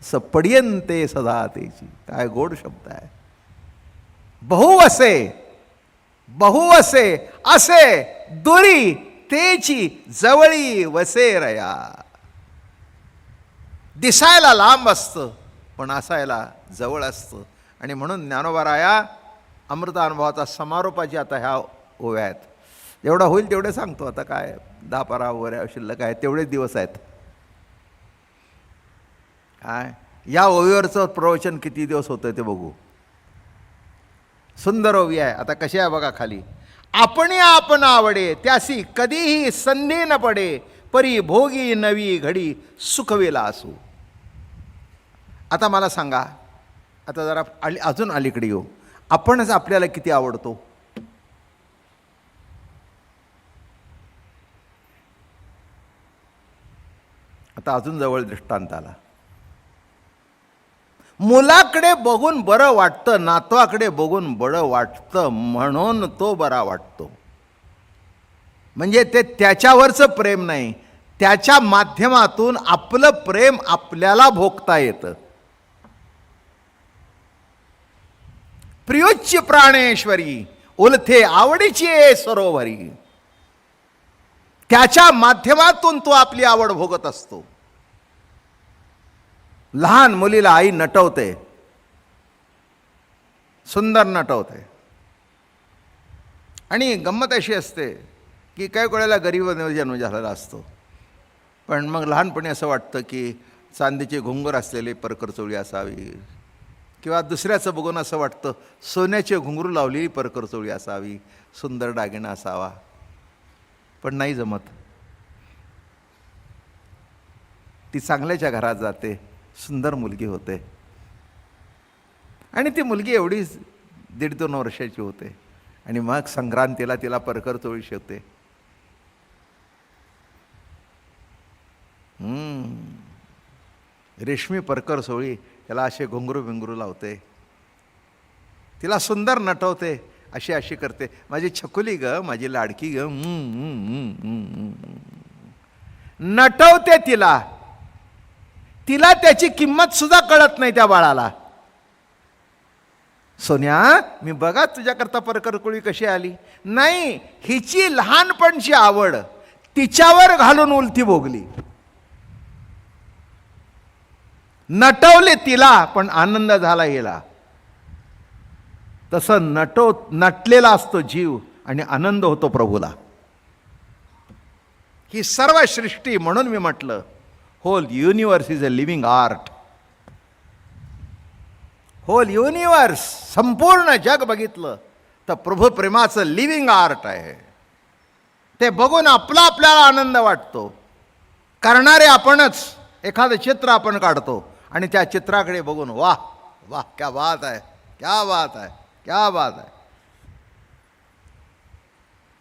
[SPEAKER 1] सपर्यंते सदा तेची, काय गोड शब्द आहे. बहुवसे बहुवसे असे दुरी तेची जवळी वसे रया. दिसायला लांब असतं पण असायला जवळ असतं. आणि म्हणून ज्ञानोबाराया अमृतानुभवाचा समारोपाची आता ह्या ओव्या आहेत. जेवढा होईल तेवढे सांगतो. आता काय 10-12 वगैरे शिल्लक आहे, तेवढेच दिवस आहेत. काय या ओवीवरचं प्रवचन किती दिवस होतं ते बघू. सुंदर ओवी आहे. आता कशी आहे बघा खाली. आपण आपण आवडे त्यासी कधीही संधी न पडे, परी भोगी नवी घडी सुखवेला असू. आता मला सांगा, आता जरा अजून अलीकडे येऊ. आपणच आपल्याला किती आवडतो. आता अजून जवळ दृष्टांत आला. मुलाकडे बघून बरं वाटतं, नातवाकडे बघून बरं वाटतं, म्हणून तो बरा वाटतो. म्हणजे ते त्याच्यावरचं प्रेम नाही, त्याच्या माध्यमातून आपलं प्रेम आपल्याला भोगता येतं. प्रियोच्च प्राणेश्वरी उलथे आवडीची सरोवरी. त्याच्या माध्यमातून तो आपली आवड भोगत असतो. लहान मुलीला आई नटवते, सुंदर नटवते. आणि गंमत अशी असते की काही वेळेला गरीब जन्म झालेला असतो, पण मग लहानपणी असं वाटतं की चांदीचे घुंगूर असलेली परकर चोळी असावी, किंवा दुसऱ्याचं बघून असं वाटतं सोन्याचे घुंगरू लावलेली परकर चोळी असावी, सुंदर दागिना असावा. पण नाही जमत. ती चांगल्याच्या घरात जाते, सुंदर मुलगी होते, आणि ती मुलगी एवढी 1.5-2 वर्षाची होते, आणि मग संक्रांतीला तिला परकर चोळी शिवते. रेशमी परकर चोळी, त्याला असे घुंगरू बिंगरू लावते, तिला सुंदर नटवते, अशी अशी करते, माझी छकुली ग, माझी लाडकी ग, नटवते तिला. तिला त्याची किंमत सुद्धा कळत नाही त्या बाळाला. सोन्या, मी बघा तुझ्याकरता परकरकुळी कशी आली. नाही, हिची लहानपणची आवड तिच्यावर घालून उलथी भोगली. नटवले तिला, पण आनंद झाला हिला. तसं नटलेला असतो जीव आणि आनंद होतो प्रभूला. ही सर्व सृष्टी, म्हणून मी म्हटलं whole universe is a living art. Whole universe, संपूर्ण जग बघितलं तर प्रभू प्रेमाचं लिव्हिंग आर्ट आहे. ते बघून आपल्याला आनंद वाटतो. करणारे आपणच. एखादं चित्र आपण काढतो आणि त्या चित्राकडे बघून वाह वाह, क्या बात आहे, क्या बात आहे, क्या बात आहे.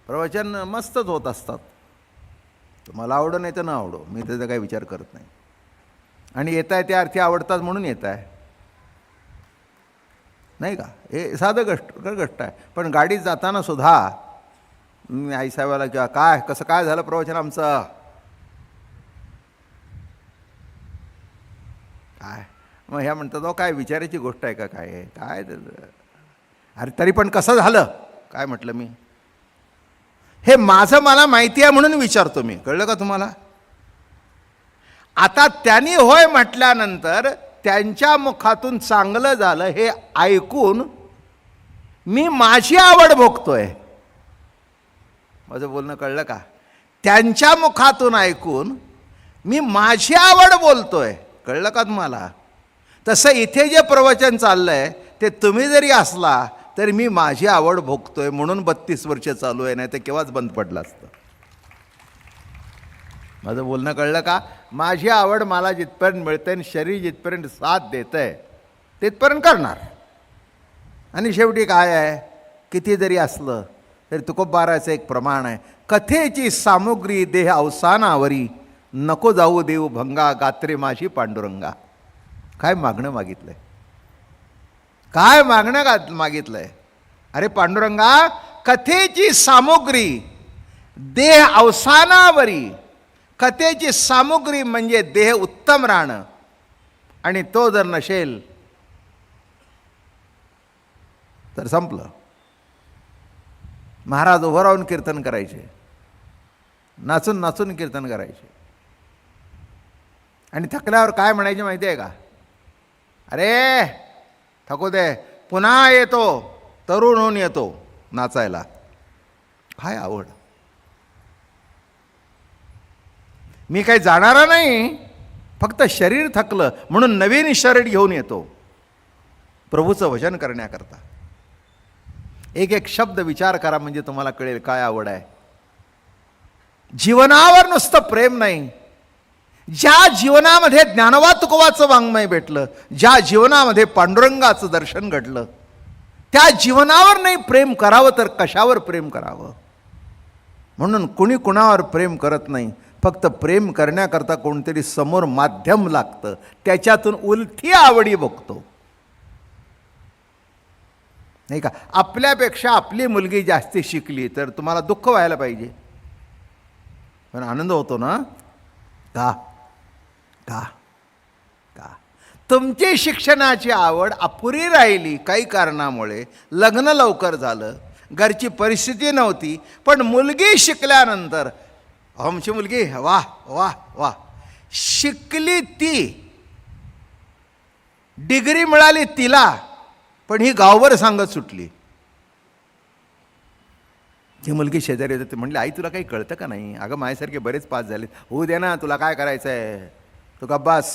[SPEAKER 1] प्रवचन मस्तच होत असतात. तुम्हाला आवडो नाही तर न आवडो, मी त्याचा काही विचार करत नाही. आणि येत आहे त्या अर्थी आवडतात म्हणून येत आहे, नाही का. हे साधं गोष्ट आहे. पण गाडीत जाताना सुद्धा मी आईसाहेबाला किंवा काय कसं काय झालं प्रवचन आमचं, काय मग ह्या म्हणतात अहो काय विचारायची गोष्ट आहे का, काय काय. अरे तरी पण कसं झालं काय म्हटलं मी, हे माझं मला माहिती आहे म्हणून विचारतो मी. कळलं का तुम्हाला. आता त्यांनी होय म्हटल्यानंतर त्यांच्या मुखातून चांगलं झालं हे ऐकून मी माझी आवड भोगतोय. माझं बोलणं कळलं का. त्यांच्या मुखातून ऐकून मी माझी आवड बोलतोय. कळलं का तुम्हाला. तसं इथे जे प्रवचन चाललंय ते तुम्ही जरी असला तरी मी माझी आवड भोगतोय म्हणून 32 वर्ष चालू आहे, नाही तर केव्हाच बंद पडलं असतं. माझं बोलणं कळलं का. माझी आवड मला जिथपर्यंत मिळते आणि शरीर जिथपर्यंत साथ देतं आहे तिथपर्यंत करणार. आणि शेवटी काय आहे, किती जरी असलं तरी तुकोबाराचं एक प्रमाण आहे, कथेची सामुग्री देह अवसानावरी, नको जाऊ देऊ भंगा, गात्रे माझी पांडुरंगा. काय मागणं मागितलंय, काय मागणं मागितलंय. अरे पांडुरंगा, कथेची सामुग्री देह अवसानावरी. कथेची सामुग्री म्हणजे देह उत्तम राहणं, आणि तो जर नसेल तर संपलं. महाराज उभं राहून कीर्तन करायचे, नाचून नाचून कीर्तन करायचे, आणि थकल्यावर काय म्हणायचे माहिती आहे का, अरे थकू दे, पुन्हा येतो, तरुण होऊन येतो नाचायला. काय आवड. मी काही जाणारा नाही, फक्त शरीर थकलं म्हणून नवीन शरीर घेऊन येतो प्रभूचं भजन करण्याकरता. एक एक शब्द विचार करा म्हणजे तुम्हाला कळेल काय आवड आहे. जीवनावर नुसतं प्रेम नाही, ज्या जीवनामध्ये ज्ञानोबा तुकोबाचं वाङ्मय भेटलं, ज्या जीवनामध्ये पांडुरंगाचं दर्शन घडलं, त्या जीवनावर नाही प्रेम करावं तर कशावर प्रेम करावं. म्हणून कुणी कुणावर प्रेम करत नाही, फक्त प्रेम करण्याकरता कोणतरी समोर माध्यम लागतं, त्याच्यातून उलथी आवडी बघतो, नाही का. आपल्यापेक्षा आपली मुलगी जास्ती शिकली तर तुम्हाला दुःख व्हायला पाहिजे, पण आनंद होतो ना. का का का तुमची शिक्षणाची आवड अपुरी राहिली काही कारणामुळे, लग्न लवकर झालं, घरची परिस्थिती नव्हती, पण मुलगी शिकल्यानंतर आमची मुलगी वाह वाह वाह शिकली, ती डिग्री मिळाली तिला, पण ही गावभर सांगत सुटली. ती मुलगी शेजारी होती, म्हणली आई तुला काही कळतं का नाही, अगं माझ्यासारखे बरेच पास झाले, होऊ दे ना, तुला काय करायचं आहे, तू गप्पास,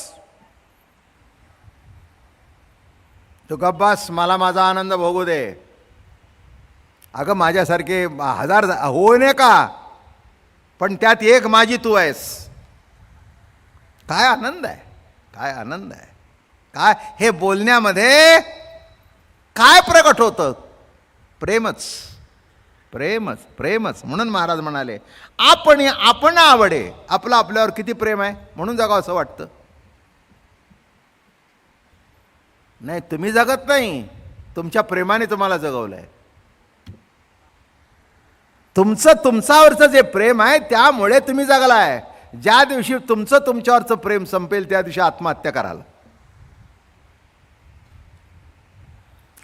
[SPEAKER 1] तू गप्पास, मला माझा आनंद भोगू दे. अगं माझ्यासारखे 1000 होऊ नये का, पण त्यात एक माझी तू आहेस. काय आनंद आहे, काय आनंद आहे. काय हे बोलण्यामध्ये काय प्रकट होतं, प्रेमच प्रेमच प्रेमच. म्हणून महाराज म्हणाले आपण आवडे, आपलं आपल्यावर किती प्रेम आहे म्हणून जगावं असं वाटतं. नाही तुम्ही जगत नाही, तुमच्या प्रेमाने तुम्हाला जगवलं आहे. तुमच्यावरचं जे प्रेम आहे त्यामुळे तुम्ही जगलाय. ज्या दिवशी तुमच्यावरचं प्रेम संपेल त्या दिवशी आत्महत्या कराल.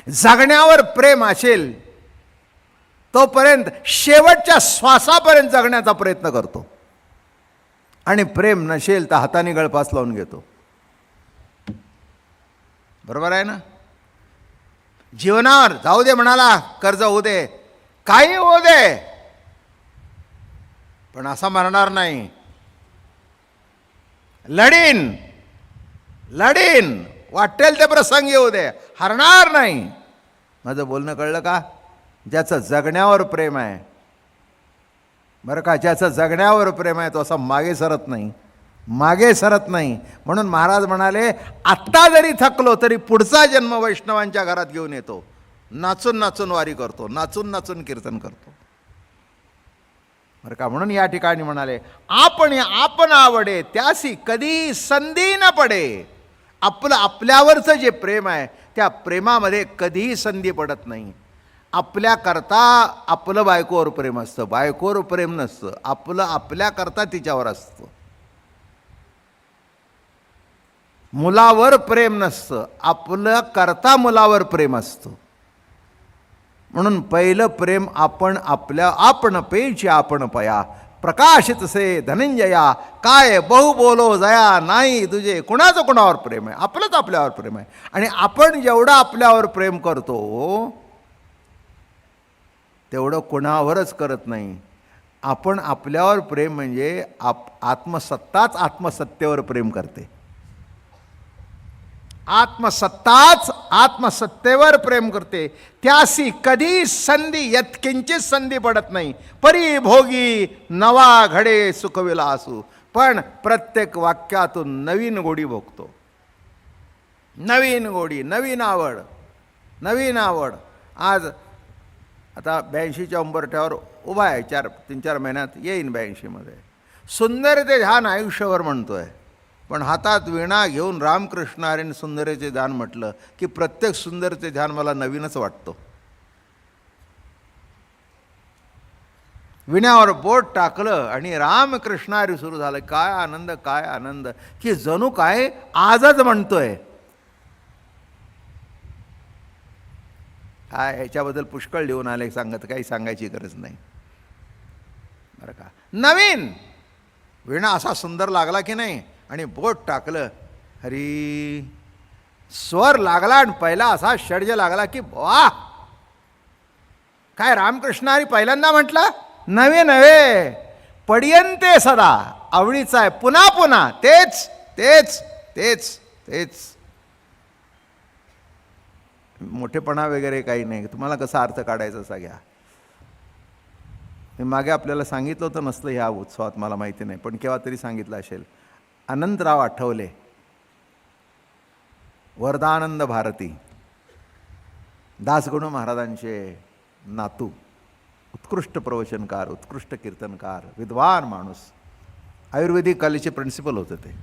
[SPEAKER 1] जगण्यावर प्रेम असेल तोपर्यंत शेवटच्या श्वासापर्यंत जगण्याचा प्रयत्न करतो, आणि प्रेम नसेल तर हाताने गळफास लावून घेतो. बरोबर आहे ना? जीवनावर जाऊ दे म्हणाला, कर्ज होऊ दे, काही होऊ दे, पण असा मरणार नाही. लढीन वाटेल ते प्रसंग येऊ दे, हरणार नाही. माझं बोलणं कळलं का? ज्याचं जगण्यावर प्रेम आहे, बरं का, ज्याचं जगण्यावर प्रेम आहे तो असा मागे सरत नाही. म्हणून महाराज म्हणाले, आत्ता जरी थकलो तरी पुढचा जन्म वैष्णवांच्या घरात घेऊन येतो. नाचून नाचून वारी करतो, नाचून नाचून कीर्तन करतो. बरं का? म्हणून या ठिकाणी म्हणाले, आपण आवडे त्यासी कधी संधी न पडे. आपल्यावरचं जे प्रेम आहे त्या प्रेमामध्ये कधीही संधी पडत नाही. आपल्याकरता आपलं बायकोवर प्रेम असतं, बायकोवर प्रेम नसतं. आपल्याकरता तिच्यावर असतं. मुलावर प्रेम नसतं, आपलं करता मुलावर प्रेम असतं. म्हणून पहिलं प्रेम आपण पेची आपण पया. प्रकाशित से धनंजया, काय बहु बोलो जया नाही तुझे. कुणाचं कुणावर प्रेम आहे? आपलंच आपल्यावर प्रेम आहे. आणि आपण जेवढं आपल्यावर प्रेम करतो तेवढं कुणावरच करत नाही. आपण आपल्यावर प्रेम म्हणजे आत्मसत्ताच आत्मसत्तेवर प्रेम करते. आत्मसत्ताच आत्मसत्तेवर प्रेम करते. त्यासी कधी संधी यत्किंचित संधी पडत नाही. परी भोगी नवा घडे सुखविलासू. पण प्रत्येक वाक्यातून नवीन गोडी भोगतो. नवीन गोडी, नवीन आवड. आज आता 82च्या उंबरठ्यावर उभा आहे. 3-4 महिन्यात येईन 82मध्ये. सुंदरते ध्यान आयुष्यभर म्हणतोय, पण हातात वीणा घेऊन रामकृष्ण हरीने सुंदरेचे ध्यान म्हटलं की प्रत्येक सुंदरचे ध्यान मला नवीनच वाटतो. विण्यावर बोट टाकलं आणि रामकृष्ण हरी सुरू झालं. काय आनंद की जणू काय आजच म्हणतोय. काय ह्याच्याबद्दल पुष्कळ लिहून आले, काही सांगायची गरज नाही. बरं का? नवीन वीणा असा सुंदर लागला की नाही, आणि बोट टाकलं, हरी स्वर लागला आणि पहिला असा षड्ज लागला की वा. काय रामकृष्ण हरी पहिल्यांदा म्हटलं? नवे पडियंते सदा. आवडीचा आहे, पुन्हा तेच. मोठेपणा वगैरे काही नाही. तुम्हाला कसा अर्थ काढायचा असा घ्या. मी मागे आपल्याला सांगितलं होतं नसलं ह्या उत्सवात, मला माहिती नाही, पण केव्हा तरी सांगितलं असेल. अनंतराव आठवले, वरदानंद भारती, दासगणू महाराजांचे नातू, उत्कृष्ट प्रवचनकार, उत्कृष्ट कीर्तनकार, विद्वान माणूस, आयुर्वेदिक कॉलेजचे प्रिन्सिपल होते ते.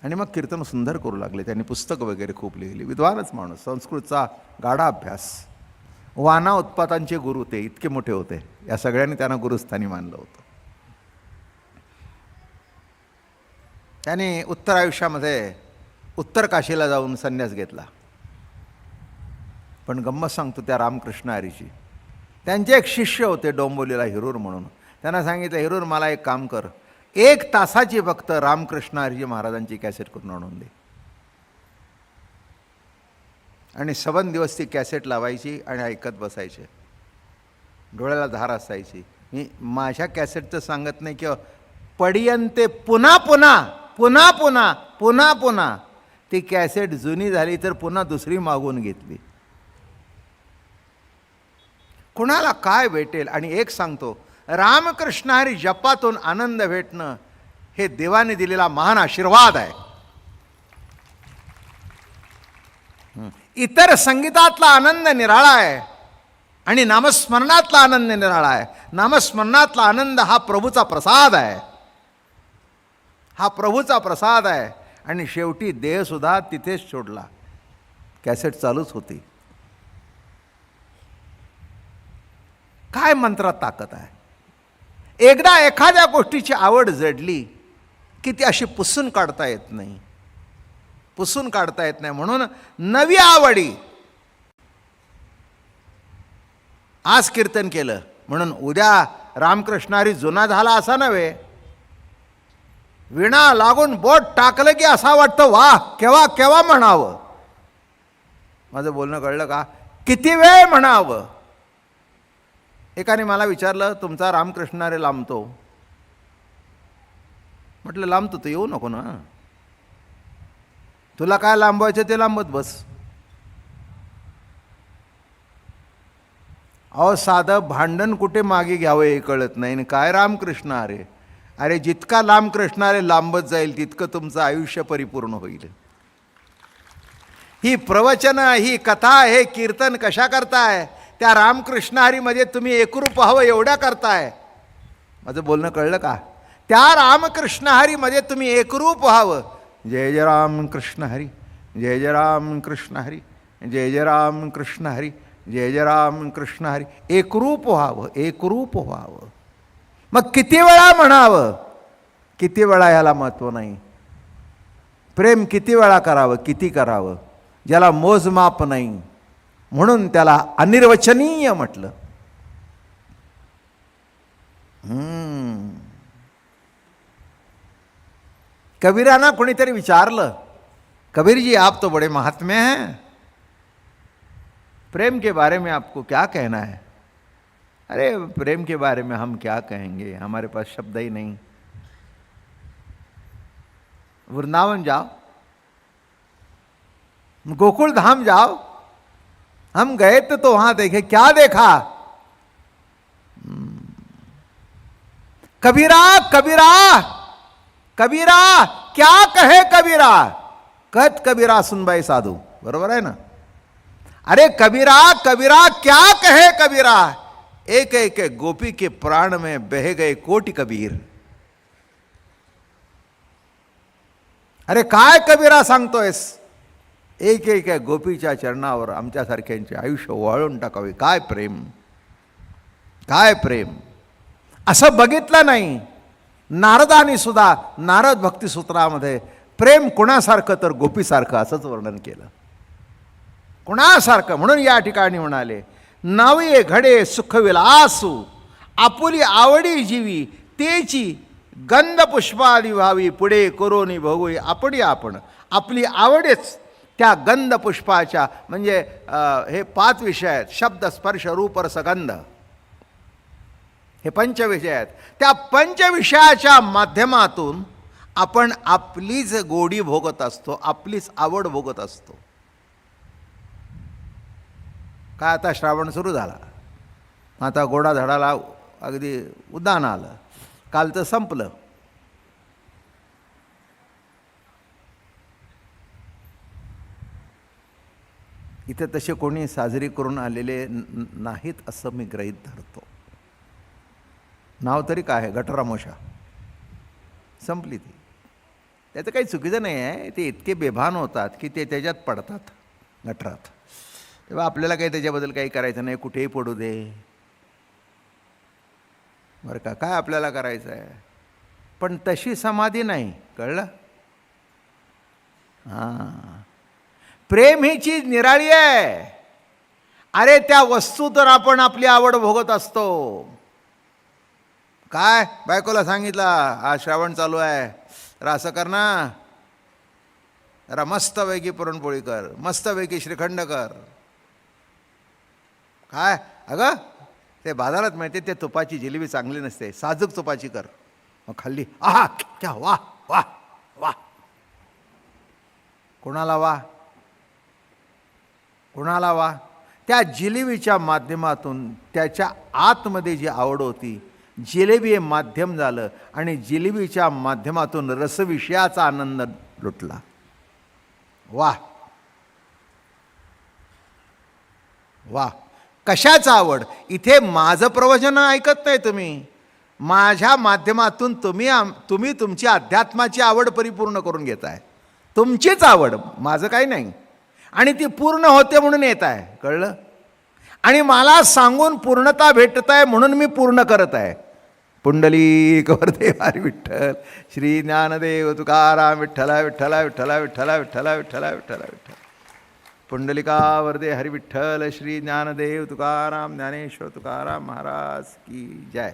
[SPEAKER 1] आणि मग कीर्तन सुंदर करू लागले. त्यांनी पुस्तकं वगैरे खूप लिहिली. विद्वानच माणूस, संस्कृतचा गाढा अभ्यास. वाना उत्पातांचे गुरु ते इतके मोठे होते. या सगळ्यांनी त्यांना गुरुस्थानी मानलं होतं. त्याने उत्तर आयुष्यामध्ये उत्तर काशीला जाऊन संन्यास घेतला. पण गंमत सांगतो त्या रामकृष्ण हरीची. त्यांचे एक शिष्य होते डोंबोलीला, हिरूर म्हणून. त्यांना सांगितलं, हिरूर मला एक काम कर, 1 तासाची फक्त रामकृष्ण हरीजी महाराजांची कॅसेट करून आणून दे. आणि 7 दिवस ती कॅसेट लावायची आणि ऐकत बसायचे. डोळ्याला धार असायची. मी माझ्या कॅसेटचं सांगत नाही किंवा पडियंते पुन्हा ती कॅसेट जुनी झाली तर पुन्हा दुसरी मागून घेतली. कुणाला काय भेटेल. आणि एक सांगतो, रामकृष्ण हरी जपातून आनंद भेटणं हे देवाने दिलेला महान आशीर्वाद आहे. इतर संगीतातला आनंद निराळा आहे आणि नामस्मरणातला आनंद निराळा आहे. नामस्मरणातला आनंद हा प्रभूचा प्रसाद आहे. आणि शेवटी देहसुद्धा तिथेच सोडला. कॅसेट चालूच होती. काय मंत्रात ताकद आहे. एकदा एखाद्या गोष्टीची आवड जडली की ती अशी पुसून काढता येत नाही, पुसून काढता येत नाही. म्हणून नवी आवडी. आज कीर्तन केलं म्हणून उद्या रामकृष्णारी जुना झाला असा नव्हे. विणा लागून बोट टाकलं की असा वाटतं वा केव्हा केव्हा म्हणावं. माझं बोलणं कळलं का? किती वेळ म्हणावं. एकाने मला विचारलं, तुमचा रामकृष्णारे लांबतो. म्हटलं लांबतो तर येऊ नको ना, तुला काय लांबवायचं ते लांबत बस. अहो साधं भांडण कुठे मागे घ्यावं हे कळत नाही. आणि काय रामकृष्ण अरे, अरे जितका रामकृष्ण अरे लांबत जाईल तितकं तुमचं आयुष्य परिपूर्ण होईल. ही प्रवचनं, ही कथा, हे कीर्तन कशा करताय? त्या रामकृष्ण हरीमध्ये तुम्ही एकरूप व्हावं एवढ्या करताय. माझं बोलणं कळलं का? त्या रामकृष्ण हरीमध्ये तुम्ही एकरूप व्हावं. जय जय राम कृष्ण हरी, जय जय राम कृष्ण हरी, जय जय राम कृष्ण हरी, जय जय राम कृष्ण हरी. एकरूप व्हावं, एकरूप व्हावं. मग किती वेळा म्हणावं? किती वेळा याला महत्त्व नाही. प्रेम किती वेळा करावं, किती करावं, ज्याला मोजमाप नाही. म्हणून त्याला अनिर्वचनीय म्हटलं. कबीराना कोणीतरी विचारलं, कबीर जी आप तो बड़े महात्मे हैं, प्रेम के बारे में आपको क्या कहना है? अरे प्रेम के बारे में हम क्या कहेंगे, हमारे पास शब्द ही नहीं. वृंदावन जाओ, गोकुल धाम जाओ. हम गए तो वहां देखे, क्या देखा? कबीरा कबीरा कबीरा क्या कहे कबीरा. कहत कबीरा सुनबाई साधू. बरोबर आहे ना? अरे कबीरा कबीरा क्या कहे कबीरा. एक एक गोपी के प्राण में बह गए कोटि कबीर. अरे काय कबीरा सांगतोयस. एक एक गोपीच्या चरणावर आमच्यासारख्यांचे आयुष्य वाळून टाकावे. काय प्रेम, काय प्रेम. असं बघितलं नाही. नारदानी सुद्धा नारद भक्तिसूत्रामध्ये प्रेम कुणासारखं तर गोपीसारखं असंच वर्णन केलं. कुणासारखं. म्हणून या ठिकाणी म्हणाले, नवे घडे सुखविलासू आपुली आवडी जीवी तेची गंध पुष्पादी व्हावी पुढे करोनी भोगवी आपण आपण. आपली आवडच त्या गंध पुष्पाच्या, म्हणजे हे 5 विषय आहेत. शब्द स्पर्श रूप रसगंध, हे 5 विषय आहेत. त्या 5 विषयाच्या माध्यमातून आपण आपलीच गोडी भोगत असतो, आपलीच आवड भोगत असतो. काय आता श्रावण सुरू झाला, आता गोडा झाडाला अगदी उद्यान आलं. कालचं संपलं. इथे तसे कोणी साजरी करून आलेले नाहीत असं मी गृहीत धरतो. नाव तरी काय आहे, गटरामोशा. संपली ती. त्याचं काही चुकीचं नाही आहे. ते इतके बेभान होतात की ते त्याच्यात पडतात गटरात. तेव्हा आपल्याला काही त्याच्याबद्दल काही करायचं नाही, कुठेही पडू दे, बरं का. काय आपल्याला करायचं आहे. पण तशी समाधी नाही, कळलं? हां, प्रेम ही चीज निराळी आहे. अरे त्या वस्तू तर आपण आपली आवड भोगत असतो. काय बायकोला सांगितलं, आज श्रावण चालू आहे, तर असं कर ना, जरा मस्तपैकी पुरणपोळी कर, मस्तपैकी श्रीखंड कर. काय अगं ते बाजारात मिळते ते तुपाची जिलेबी चांगली नसते, साजूक तुपाची कर. मग खाल्ली, आहा क्या वा वा वा. कोणाला वा, कोणाला वा. त्या जिलेबीच्या माध्यमातून त्याच्या आतमध्ये जी आवड होती, जिलेबी हे माध्यम झालं आणि जिलेबीच्या माध्यमातून रसविषयाचा आनंद लुटला. वा वा. कशाचा आवड. इथे माझं प्रवचन ऐकत नाही तुम्ही, माझ्या माध्यमातून तुम्ही तुमची अध्यात्माची आवड परिपूर्ण करून घेताय. तुमचीच आवड, माझं काही नाही. आणि ती पूर्ण होते म्हणून येत आहे, कळलं? आणि मला सांगून पूर्णता भेटत आहे म्हणून मी पूर्ण करत आहे. पुंडलिक वरदे हरी विठ्ठल, श्री ज्ञानदेव तुकाराम विठ्ठला विठ्ठला विठ्ठला विठ्ठला विठ्ठला विठ्ठला विठ्ठला विठ्ठल. पुंडलिका वरदे हरी विठ्ठल, श्री ज्ञानदेव तुकाराम ज्ञानेश्वर तुकाराम महाराज की जय.